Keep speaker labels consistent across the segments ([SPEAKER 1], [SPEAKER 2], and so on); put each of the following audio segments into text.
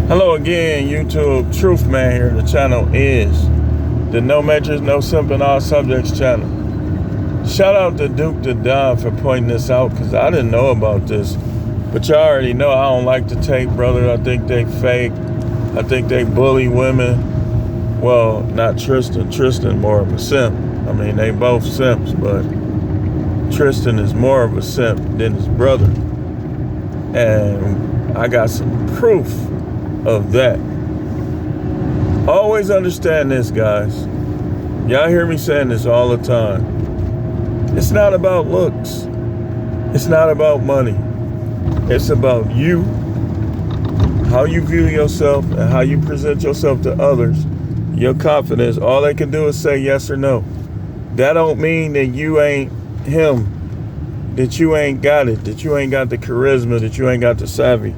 [SPEAKER 1] Hello again, YouTube. Truth Man here. The channel is the No Majors, No Simping, All Subjects channel. Shout out to Duke the Don for pointing this out because I didn't know about this. But y'all already know I don't like the Tate brother. I think they fake. I think they bully women. Well, not Tristan. Tristan more of a simp. I mean, they both simps, but Tristan is more of a simp than his brother. And I got some proof of that. Always understand this, guys. Y'all hear me saying this all the time. It's not about looks. It's not about money. It's about you, how you view yourself, and how you present yourself to others. Your confidence. All they can do is say yes or no. That don't mean that you ain't him, that you ain't got it, that you ain't got the charisma, that you ain't got the savvy.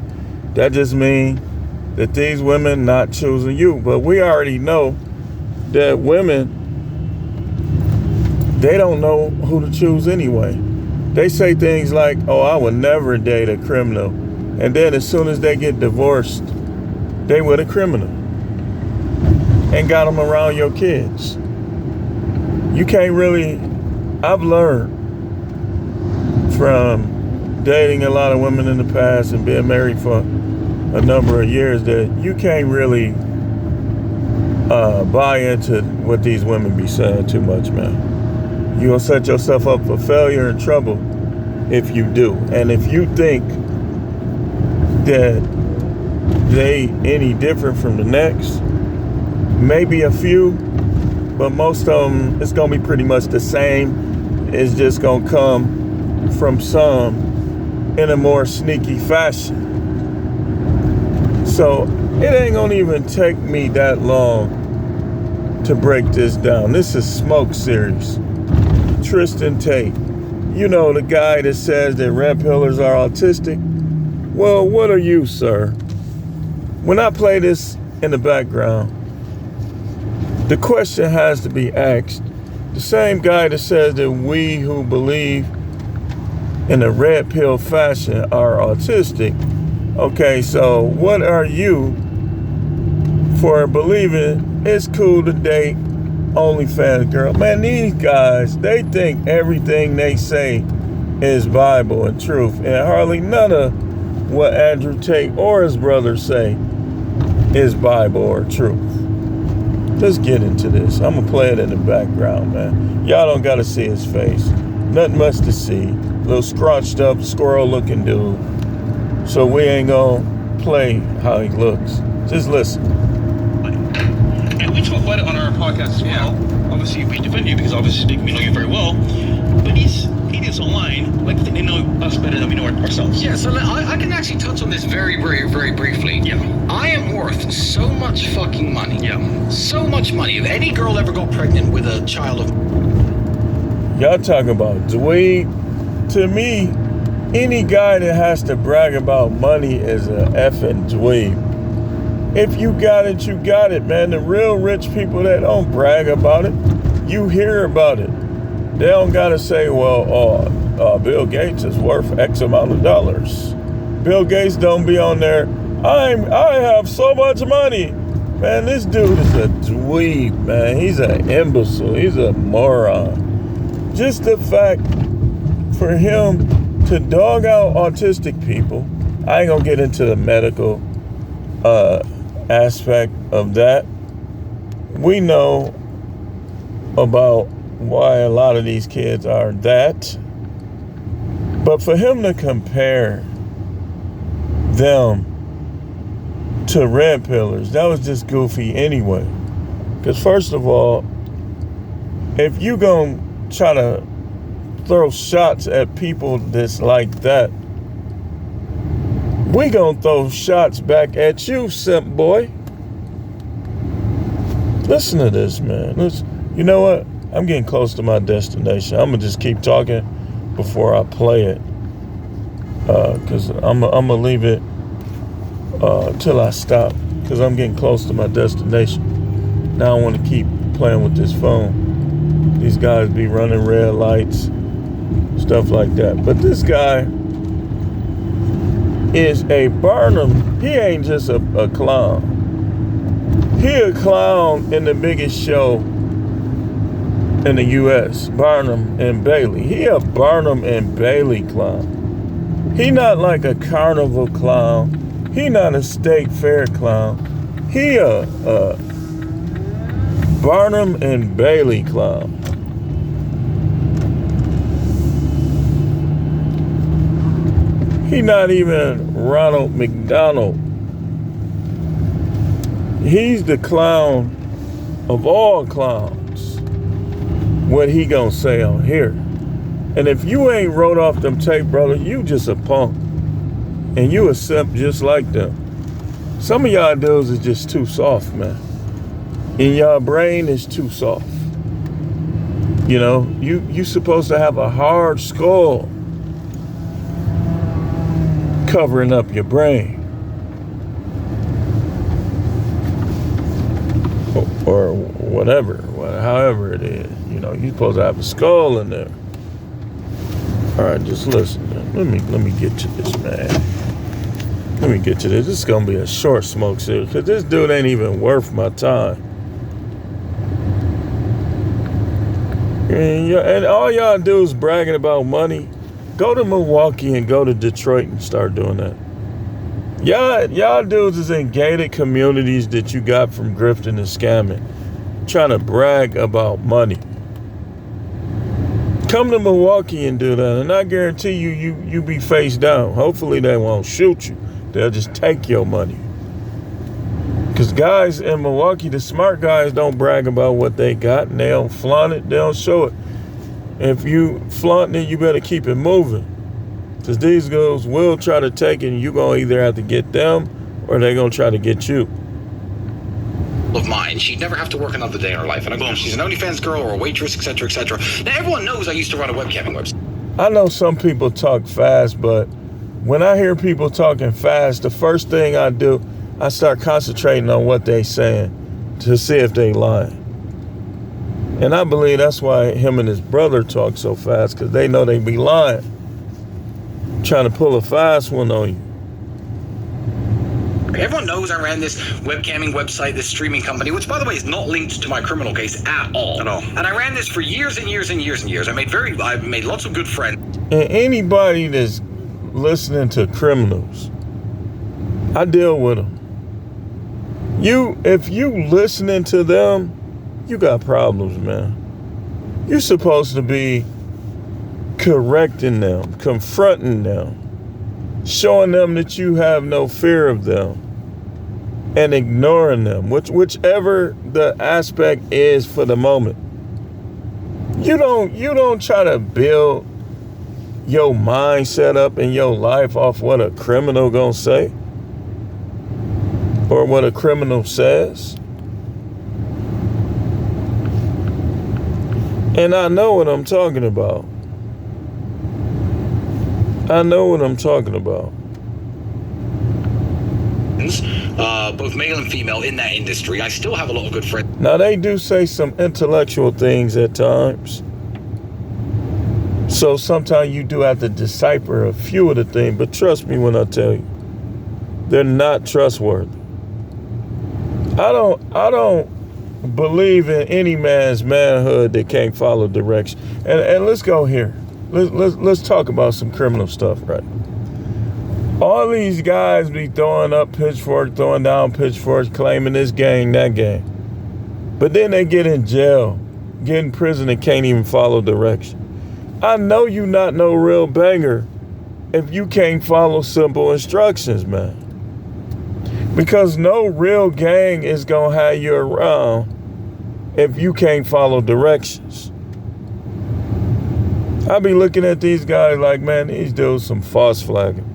[SPEAKER 1] That just means that these women not choosing you. But we already know that women, they don't know who to choose anyway. They say things like, oh, I would never date a criminal. And then as soon as they get divorced, they with a criminal and got them around your kids. You can't really, I've learned from dating a lot of women in the past and being married for a number of years that you can't really buy into what these women be saying too much, man. You'll set yourself up for failure and trouble if you do. And if you think that they any different from the next, maybe a few, but most of them, it's gonna be pretty much the same. It's just gonna come from some in a more sneaky fashion. So it ain't gonna even take me that long to break this down. This is Smoke Series. Tristan Tate. You know, the guy that says that red pillars are autistic. Well, what are you, sir? When I play this in the background, the question has to be asked. The same guy that says that we who believe in a red pill fashion are autistic. Okay, so what are you for believing it's cool to date OnlyFans girl? Man, these guys, they think everything they say is Bible and truth, and hardly none of what Andrew Tate or his brother say is Bible or truth. Let's get into this. I'm gonna play it in the background, man. Y'all don't gotta see his face. Nothing much to see. Little scrunched up, squirrel looking dude. So we ain't gonna play how he looks. Just listen.
[SPEAKER 2] And we talk about it on our podcast as well. Obviously, we defend you because obviously we know you very well. But these idiots online, like, they know us better than we know ourselves.
[SPEAKER 3] Yeah, so I can actually touch on this very, very, very briefly.
[SPEAKER 2] Yeah.
[SPEAKER 3] I am worth so much fucking money.
[SPEAKER 2] Yeah.
[SPEAKER 3] So much money. If any girl ever got pregnant with a child of...
[SPEAKER 1] Y'all talking about dweeb. To me, any guy that has to brag about money is a effing dweeb. If you got it, you got it, man. The real rich people that don't brag about it, you hear about it. They don't gotta say, well, Bill Gates is worth X amount of dollars. Bill Gates don't be on there, I have so much money. Man, this dude is a dweeb, man. He's an imbecile. He's a moron. Just the fact for him to dog out autistic people, I ain't gonna get into the medical aspect of that. We know about why a lot of these kids are that. But for him to compare them to red pillars, that was just goofy anyway. Because first of all, if you gonna try to throw shots at people that's like that, we gonna throw shots back at you, simp boy. Listen to this, man. Listen. You know what? I'm getting close to my destination. I'm gonna just keep talking before I play it, cause I'm gonna leave it till I stop, cause I'm getting close to my destination. Now I want to keep playing with this phone. These guys be running red lights, stuff like that. But this guy is a Barnum. He ain't just a clown. He a clown in the biggest show in the U.S., Barnum and Bailey. He a Barnum and Bailey clown. He not like a carnival clown. He not a state fair clown. He a Barnum and Bailey clown. He not even Ronald McDonald. He's the clown of all clowns. What he gonna say on here? And if you ain't wrote off them tape, brother, you just a punk. And you a simp just like them. Some of y'all dudes is just too soft, man. And y'all brain is too soft. You know, you supposed to have a hard skull covering up your brain. Or whatever, however it is. You know, you're supposed to have a skull in there. All right, just listen, man. Let me get to this, man. Let me get to this. This is gonna be a short smoke series because this dude ain't even worth my time. And all y'all do is bragging about money. Go to Milwaukee and go to Detroit and start doing that. Y'all dudes is in gated communities that you got from grifting and scamming, trying to brag about money. Come to Milwaukee and do that, and I guarantee you be face down. Hopefully they won't shoot you. They'll just take your money. Because guys in Milwaukee, the smart guys don't brag about what they got, and they don't flaunt it, they don't show it. If you flaunt it, you better keep it moving. Because these girls will try to take it, and you're going to either have to get them, or they're going to try to get you.
[SPEAKER 3] Of mine, she'd never have to work another day in her life. And boom, she's an OnlyFans girl or a waitress, etc., etc. Now, everyone knows I used to run a webcamming website.
[SPEAKER 1] I know some people talk fast, but when I hear people talking fast, the first thing I do, I start concentrating on what they saying to see if they lying. And I believe that's why him and his brother talk so fast, because they know they be lying. Trying to pull a fast one on you.
[SPEAKER 3] Everyone knows I ran this webcamming website, this streaming company, which, by the way, is not linked to my criminal case at all. And I ran this for years and years and years and years. I made lots of good friends.
[SPEAKER 1] And anybody that's listening to criminals, I deal with them. If you listening to them, you got problems, man. You're supposed to be correcting them, confronting them, showing them that you have no fear of them, and ignoring them, whichever the aspect is for the moment. You don't try to build your mindset up in your life off what a criminal gonna say or what a criminal says. And I know what I'm talking about. I know what I'm talking about.
[SPEAKER 3] Both male and female in that industry. I still have a lot of good friends.
[SPEAKER 1] Now, they do say some intellectual things at times. So sometimes you do have to decipher a few of the things, but trust me when I tell you, they're not trustworthy. I don't believe in any man's manhood that can't follow direction. And let's go here. Let's talk about some criminal stuff, right? All these guys be throwing up pitchforks, throwing down pitchforks, claiming this gang, that gang. But then they get in jail, get in prison, and can't even follow direction. I know you not no real banger if you can't follow simple instructions, man. Because no real gang is gonna have you around if you can't follow directions. I be looking at these guys like, man, these dudes some false flagging.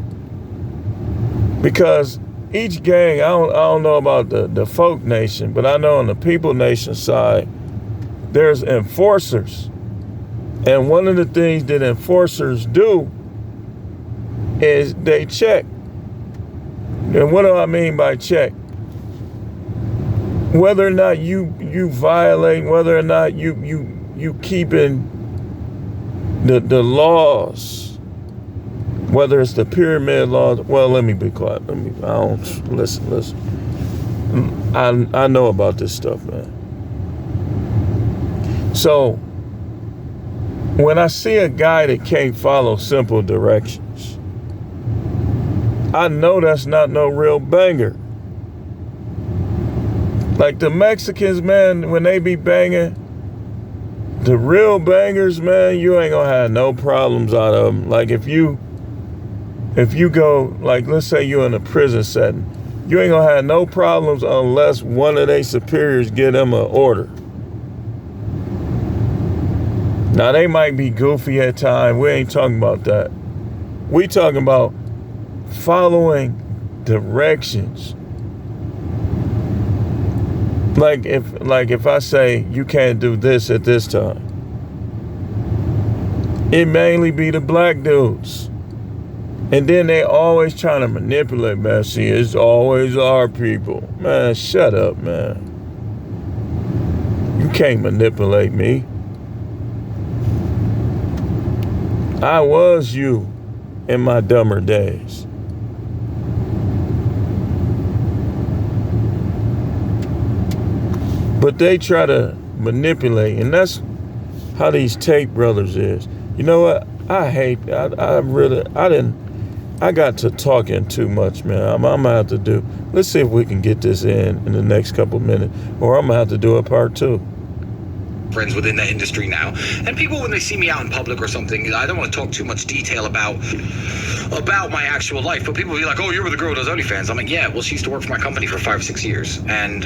[SPEAKER 1] Because each gang, I don't know about the folk nation, but I know on the people nation side, there's enforcers. And one of the things that enforcers do is they check. And what do I mean by check? Whether or not you violate, whether or not you keeping the laws, Whether it's the pyramid laws, well, let me be quiet. I don't, listen. I know about this stuff, man. So, when I see a guy that can't follow simple directions, I know that's not no real banger. Like the Mexicans, man, when they be banging, the real bangers, man, you ain't gonna have no problems out of them. Like if you go, like let's say you're in a prison setting, you ain't gonna have no problems unless one of their superiors get them an order. Now they might be goofy at times. We ain't talking about that. We talking about following directions. Like if I say you can't do this at this time, it mainly be the black dudes. And then they always trying to manipulate, man. See, it's always our people. Man, shut up, man. You can't manipulate me. I was you in my dumber days. But they try to manipulate, and that's how these Tate brothers is. You know what? I got to talking too much, man. I'm gonna have to do, let's see if we can get this in the next couple minutes, or I'm gonna have to do a part 2.
[SPEAKER 3] Friends within the industry now, and people when they see me out in public or something, I don't want to talk too much detail about my actual life, but people be like, oh, you're with the girl who does OnlyFans. I'm like, yeah, well, she used to work for my company for 5 or 6 years, and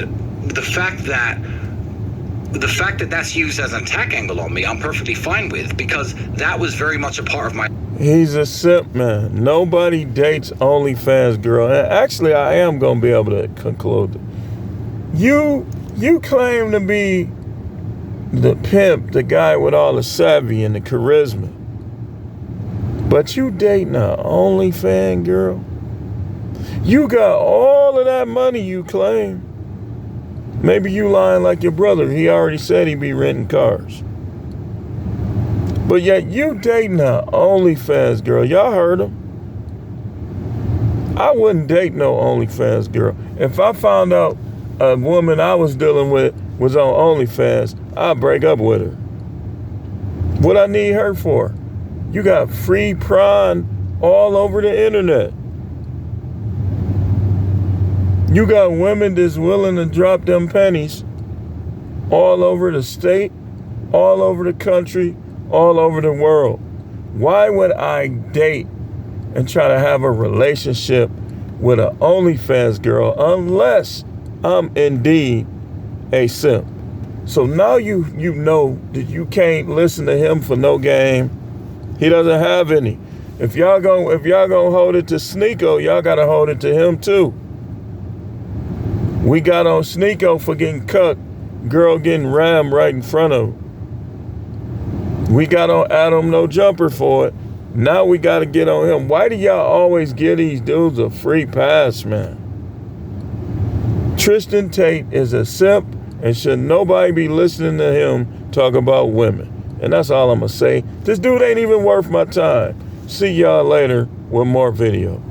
[SPEAKER 3] the fact that that's used as an attack angle on me, I'm perfectly fine with, because that was very much a part of my...
[SPEAKER 1] He's a simp, man. Nobody dates OnlyFans girl. And actually, I am going to be able to conclude it. You claim to be the pimp, the guy with all the savvy and the charisma. But you dating a OnlyFans girl? You got all of that money you claim. Maybe you lying like your brother. He already said he be renting cars. But yet you dating a OnlyFans girl. Y'all heard him. I wouldn't date no OnlyFans girl. If I found out a woman I was dealing with was on OnlyFans, I'd break up with her. What I need her for? You got free prawn all over the internet. You got women that's willing to drop them pennies all over the state, all over the country, all over the world. Why would I date and try to have a relationship with an OnlyFans girl unless I'm indeed a simp? So now you know that you can't listen to him for no game. He doesn't have any. If y'all gonna hold it to Sneeko, y'all gotta hold it to him too. We got on Sneeko for getting cucked, girl getting rammed right in front of him. We got on Adam No Jumper for it. Now we got to get on him. Why do y'all always give these dudes a free pass, man? Tristan Tate is a simp, and should nobody be listening to him talk about women. And that's all I'm going to say. This dude ain't even worth my time. See y'all later with more video.